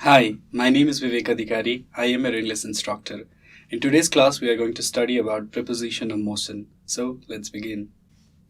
Hi, my name is Bibek Adhikari. I am a English instructor. In today's class, we are going to study about preposition of motion. So, let's begin.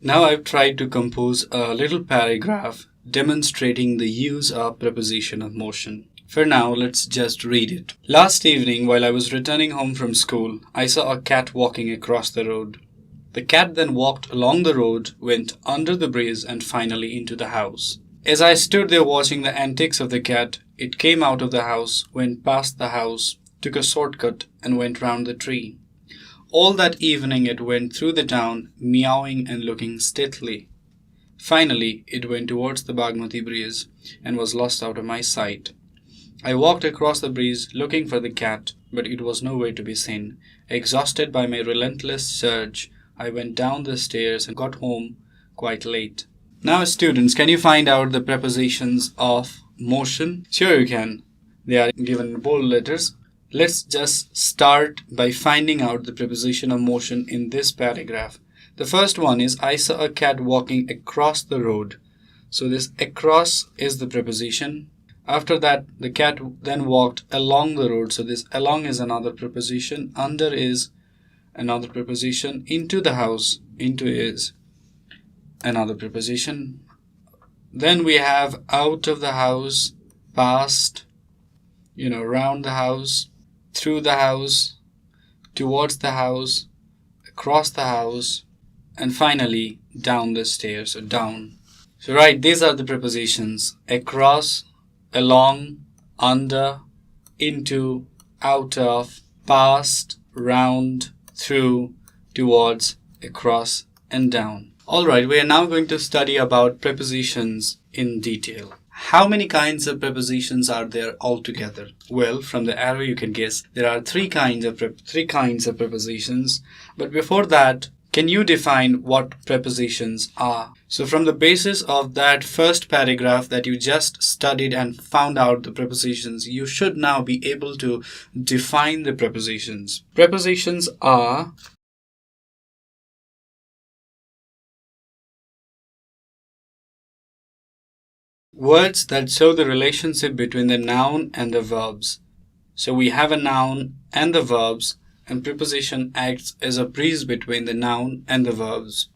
Now, I've tried to compose a little paragraph demonstrating the use of preposition of motion. For now, let's just read it. Last evening, while I was returning home from school, I saw a cat walking across the road. The cat then walked along the road, went under the bridge, and finally into the house. As I stood there watching the antics of the cat, it came out of the house, went past the house, took a shortcut, and went round the tree. All that evening it went through the town, meowing and looking stately. Finally, it went towards the Bagmati bridge and was lost out of my sight. I walked across the bridge looking for the cat, but it was nowhere to be seen. Exhausted by my relentless search, I went down the stairs and got home quite late. Now, students, can you find out the prepositions of motion? Sure you can. They are given in bold letters. Let's just start by finding out the preposition of motion in this paragraph. The first one is I saw a cat walking across the road. So this across is the preposition. After that, the cat then walked along the road. So this along is another preposition. Under is another preposition. Into the house. Into is another preposition. Then we have out of the house, past, around the house, through the house, towards the house, across the house, and finally down the stairs or down. So right, these are the prepositions: across, along, under, into, out of, past, round, through, towards, across, and down. Alright, we are now going to study about prepositions in detail. How many kinds of prepositions are there altogether? Well, from the arrow you can guess there are three kinds of prepositions. But before that, can you define what prepositions are? So from the basis of that first paragraph that you just studied and found out the prepositions, you should now be able to define the prepositions. Prepositions are words that show the relationship between the noun and the verbs. So we have a noun and the verbs, and preposition acts as a bridge between the noun and the verbs.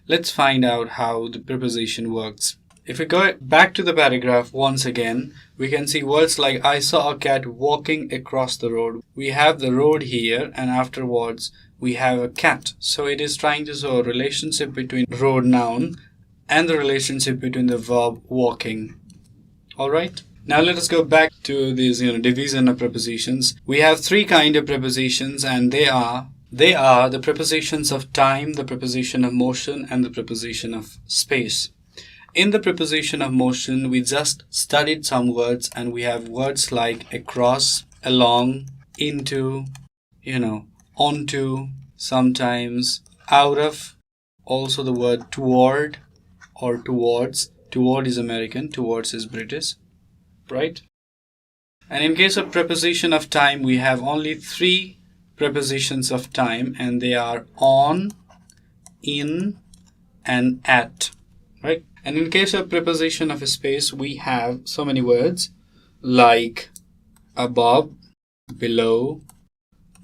Let's find out how the preposition works. If we go back to the paragraph once again, we can see words like I saw a cat walking across the road. We have the road here, and afterwards we have a cat. So it is trying to show a relationship between road noun and the relationship between the verb walking. Alright, now let us go back to this division of prepositions. We have three kinds of prepositions, and they are the prepositions of time, the preposition of motion, and the preposition of space. In the preposition of motion, we just studied some words, and we have words like across, along, into, onto, sometimes, out of, also the word toward or towards. Toward is American, towards is British, right? And in case of preposition of time, we have only three prepositions of time, and they are on, in, and at, right? And in case of preposition of space, we have so many words like above, below,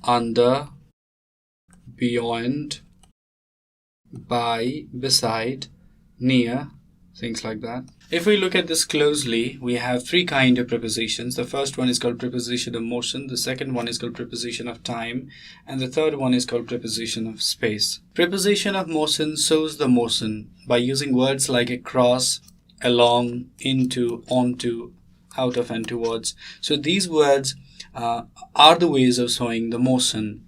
under, beyond, by, beside, near, things like that. If we look at this closely, we have three kinds of prepositions. The first one is called preposition of motion, the second one is called preposition of time, and the third one is called preposition of space. Preposition of motion shows the motion by using words like across, along, into, onto, out of, and towards. So these words are the ways of showing the motion.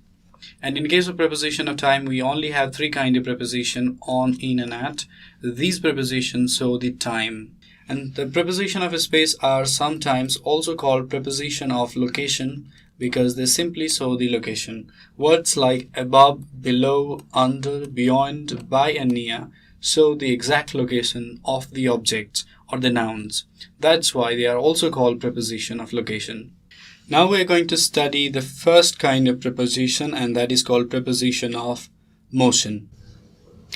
And in case of preposition of time, we only have three kinds of preposition: on, in, and at. These prepositions show the time. And the preposition of space are sometimes also called preposition of location because they simply show the location. Words like above, below, under, beyond, by, and near show the exact location of the objects or the nouns. That's why they are also called preposition of location. Now we are going to study the first kind of preposition, and that is called preposition of motion.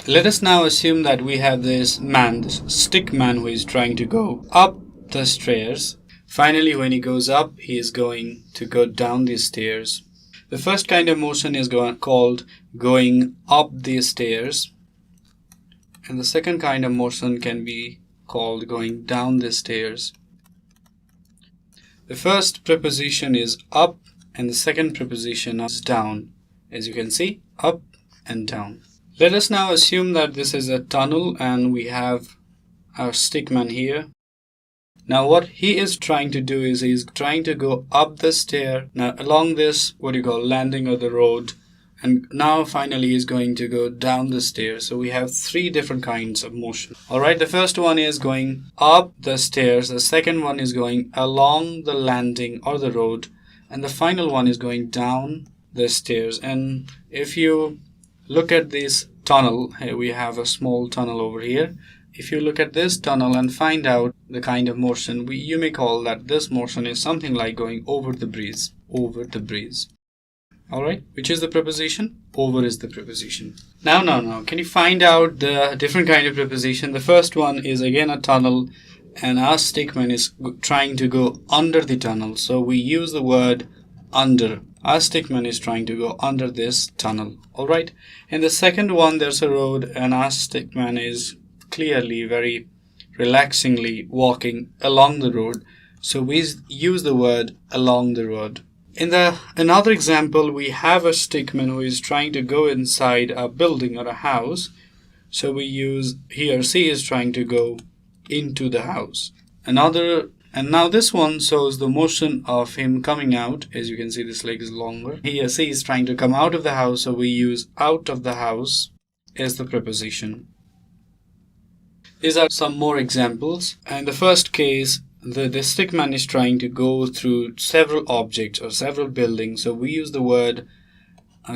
Let us now assume that we have this man, this stick man, who is trying to go up the stairs. Finally, when he goes up, he is going to go down the stairs. The first kind of motion is called going up the stairs. And the second kind of motion can be called going down the stairs. The first preposition is up and the second preposition is down. As you can see, up and down. Let us now assume that this is a tunnel and we have our stickman here. Now what he is trying to do is he's trying to go up the stair. Now along this, what you call landing of the road. And now finally he's going to go down the stairs. So we have three different kinds of motion. Alright, the first one is going up the stairs. The second one is going along the landing or the road. And the final one is going down the stairs. And if you look at this tunnel, here we have a small tunnel over here. If you look at this tunnel and find out the kind of motion, you may call that this motion is something like going over the breeze. Over the breeze. Alright, which is the preposition? Over is the preposition. Now, can you find out the different kind of preposition? The first one is again a tunnel and our stickman is trying to go under the tunnel. So we use the word under. Our stickman is trying to go under this tunnel. Alright, in the second one there's a road and our stickman is clearly very relaxingly walking along the road. So we use the word along the road. In another example, we have a stickman who is trying to go inside a building or a house. So we use he or she is trying to go into the house. And now this one shows the motion of him coming out. As you can see, this leg is longer. He or she is trying to come out of the house. So we use out of the house as the preposition. These are some more examples. In the first case, the stickman is trying to go through several objects or several buildings. So we use the word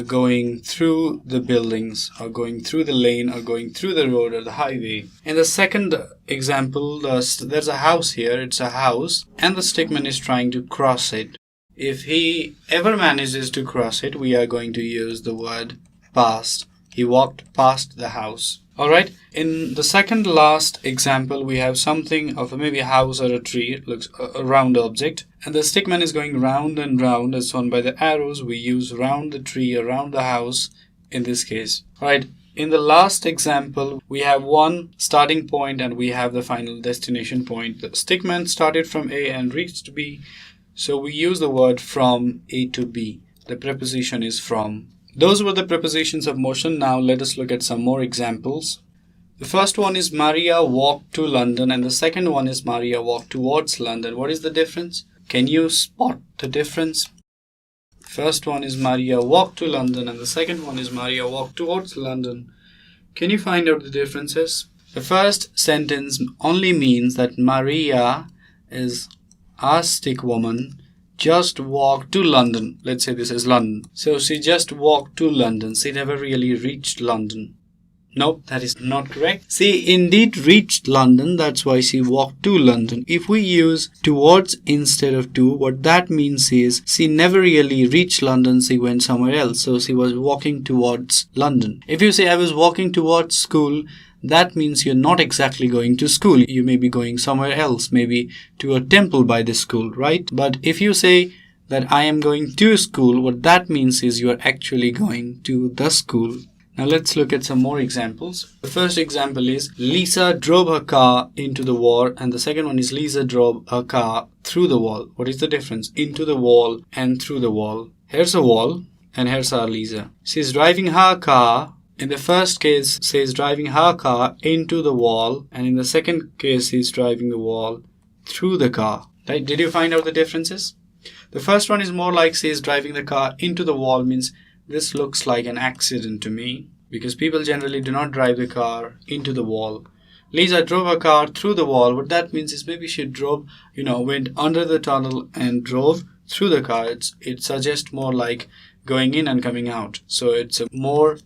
going through the buildings or going through the lane or going through the road or the highway. In the second example, there's a house here. It's a house and the stickman is trying to cross it. If he ever manages to cross it, we are going to use the word past. He walked past the house. Alright, in the second last example, we have something of maybe a house or a tree. It looks a round object. And the stickman is going round and round as shown by the arrows. We use round the tree, around the house in this case. Alright, in the last example, we have one starting point and we have the final destination point. The stickman started from A and reached B. So we use the word from A to B. The preposition is from. Those were the prepositions of motion. Now let us look at some more examples. The first one is Maria walked to London and the second one is Maria walked towards London. What is the difference? Can you spot the difference? First one is Maria walked to London and the second one is Maria walked towards London. Can you find out the differences? The first sentence only means that Maria is a stick woman. Just walked to London. Let's say this is London. So she just walked to London. She never really reached London. Nope, that is not correct. She indeed reached London. That's why she walked to London. If we use towards instead of to, what that means is she never really reached London. She went somewhere else. So she was walking towards London. If you say I was walking towards school, that means you're not exactly going to school. You may be going somewhere else, maybe to a temple by the school, right? But if you say that I am going to school, what that means is you are actually going to the school. Now let's look at some more examples. The first example is Lisa drove her car into the wall and the second one is Lisa drove her car through the wall. What is the difference? Into the wall and through the wall. Here's a wall and here's our Lisa. She's driving her car. In the first case, she's driving her car into the wall and in the second case, she's driving the wall through the car. Right? Did you find out the differences? The first one is more like she's driving the car into the wall, means this looks like an accident to me because people generally do not drive the car into the wall. Lisa drove her car through the wall. What that means is maybe she drove, went under the tunnel and drove through the car. It suggests more like going in and coming out. So it's a more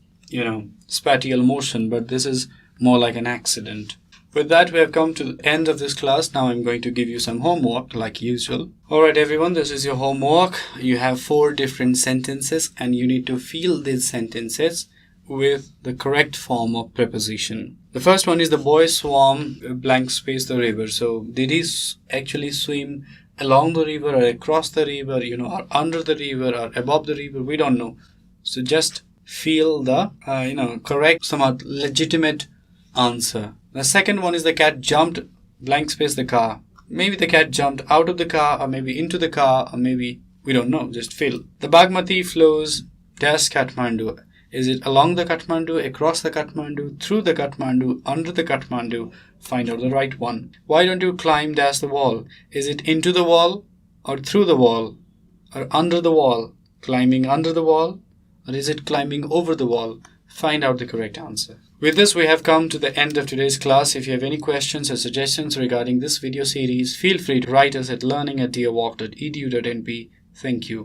spatial motion, but this is more like an accident. With that, we have come to the end of this class. Now I'm going to give you some homework like usual. Alright everyone, this is your homework. You have 4 different sentences and you need to fill these sentences with the correct form of preposition. The first one is the boy swam blank space the river. So did he actually swim along the river or across the river, or under the river or above the river? We don't know. So just feel the, correct, somewhat legitimate answer. The second one is the cat jumped, blank space, the car. Maybe the cat jumped out of the car, or maybe into the car, or maybe, we don't know, just fill. The Bagmati flows dash Kathmandu. Is it along the Kathmandu, across the Kathmandu, through the Kathmandu, under the Kathmandu? Find out the right one. Why don't you climb dash the wall? Is it into the wall, or through the wall, or under the wall? Climbing under the wall, or is it climbing over the wall? Find out the correct answer. With this, we have come to the end of today's class. If you have any questions or suggestions regarding this video series, feel free to write us at learning@deerwalk.edu.np. Thank you.